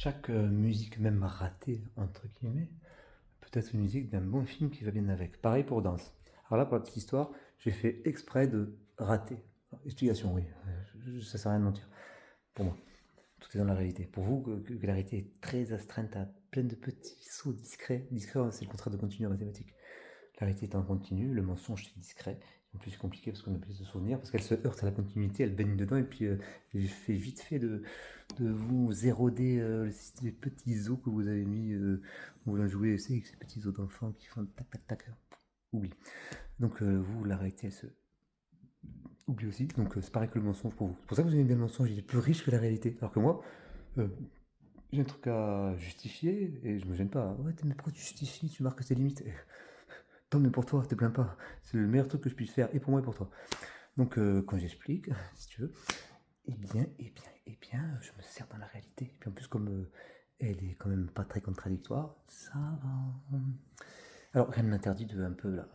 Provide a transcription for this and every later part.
Chaque musique, même ratée, entre guillemets, peut être une musique d'un bon film qui va bien avec. Pareil pour danse. Alors là, pour la petite histoire, j'ai fait exprès de rater. Explication, oui, ça sert à rien de mentir. Pour moi, tout est dans la réalité. Pour vous, que la réalité est très astreinte à plein de petits sauts discrets. Discret, c'est le contraire de continu en mathématiques. La réalité est en continu, le mensonge c'est discret. En plus c'est compliqué parce qu'on a plus de souvenirs, parce qu'elle se heurte à la continuité, elle baigne dedans, et puis j'ai fait vite fait de vous éroder les petits os que vous avez mis, vous la jouez, c'est avec ces petits os d'enfants qui font tac tac tac. Oublie. Donc vous, la réalité elle se oublie aussi, donc c'est pareil que le mensonge pour vous. C'est pour ça que vous aimez bien le mensonge, il est plus riche que la réalité. Alors que moi, j'ai un truc à justifier et je me gêne pas. Ouais, mais pourquoi tu justifies, tu marques tes limites? Tant mieux pour toi, te plains pas. C'est le meilleur truc que je puisse faire, et pour moi et pour toi. Donc, quand j'explique, si tu veux, eh bien, je me sers dans la réalité. Et puis en plus, comme elle est quand même pas très contradictoire, ça va. Alors, rien ne m'interdit de un peu la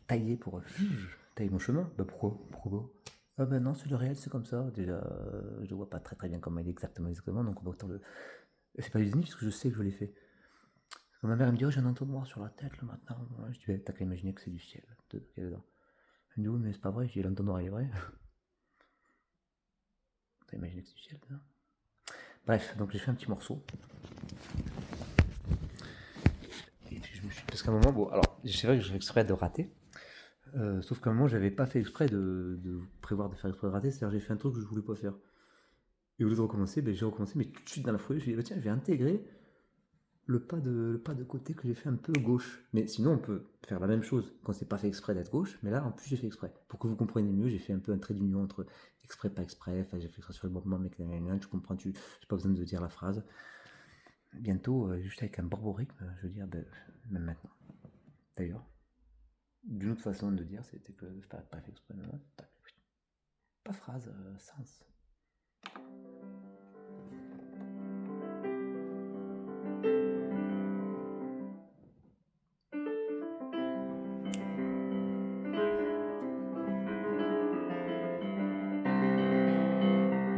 tailler pour tailler mon chemin. Bah pourquoi? Ah ben non, c'est le réel, c'est comme ça. Déjà, je vois pas très très bien comment il est exactement, donc autant le. C'est pas usine puisque je sais que je l'ai fait. Quand ma mère elle me dit, oh, j'ai un entonnoir sur la tête le matin. Je dis, t'as qu'à imaginer que c'est du ciel qu'il y a dedans. Elle me dit, oui, mais c'est pas vrai. Je dis, l'entonnoir il est vrai. T'as imaginé que c'est du ciel dedans. Bref, donc j'ai fait un petit morceau. Et puis je me suis. Parce qu'à un moment, bon, alors, c'est vrai que j'ai fait exprès de rater. Sauf qu'à un moment, j'avais pas fait exprès de prévoir de faire exprès de rater. C'est-à-dire, j'ai fait un truc que je voulais pas faire. Et au lieu de recommencer, j'ai recommencé, mais tout de suite dans la foulée, je me suis dit, tiens, je vais intégrer le pas de côté que j'ai fait un peu gauche. Mais sinon, on peut faire la même chose quand c'est pas fait exprès d'être gauche, mais là, en plus, j'ai fait exprès. Pour que vous compreniez mieux, j'ai fait un peu un trait d'union entre exprès, pas exprès. Enfin, j'ai fait ça sur le moment, mais tu comprends, j'ai pas besoin de dire la phrase. Bientôt, juste avec un borborigme, je veux dire, même maintenant. D'ailleurs, d'une autre façon de dire, c'était que pas fait exprès, pas phrase, sens.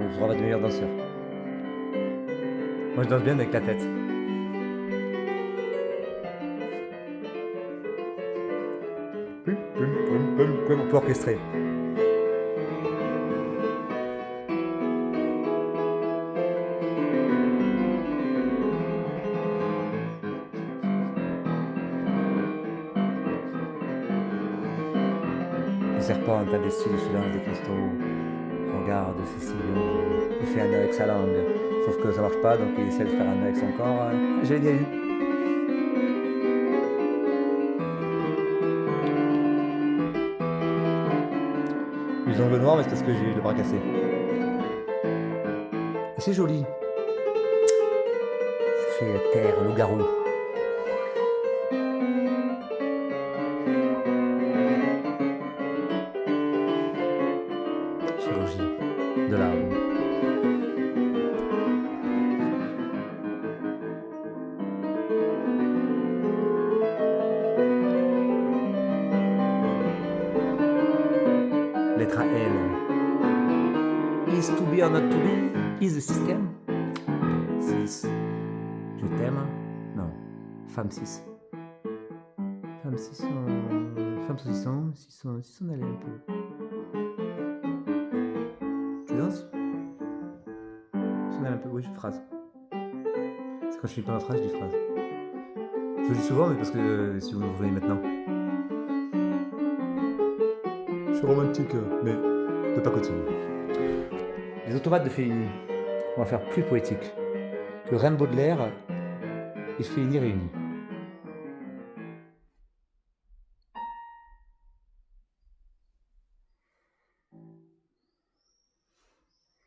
On sera de meilleurs danseurs. Moi je danse bien avec la tête. On peut orchestrer. Le serpent investi le silence des cristaux regarde Cécile et fait un nœud avec sa langue. Sauf que ça marche pas, donc il essaie de faire un nœud avec son corps. J'ai bien eu. Les ongles noirs, mais c'est parce que j'ai eu le bras cassé. Et c'est joli. Ça fait terre, loup-garou. Chirurgie de l'âme. Lettre à L. Is to be or not to be? Is the system? 6. Je t'aime? Non. Femme 6. Femme 6 Femme saucisson. 6 allait un peu. Tu danses? 6 allait un peu. Oui, je phrase. C'est quand je finis pas ma phrase, je dis phrase. Je le dis souvent, mais parce que si vous me voyez maintenant. Je suis romantique, mais de pas continuer. Les automates de Fellini. On va faire plus poétique. Que Rimbaud de l'air et Fellini réunis.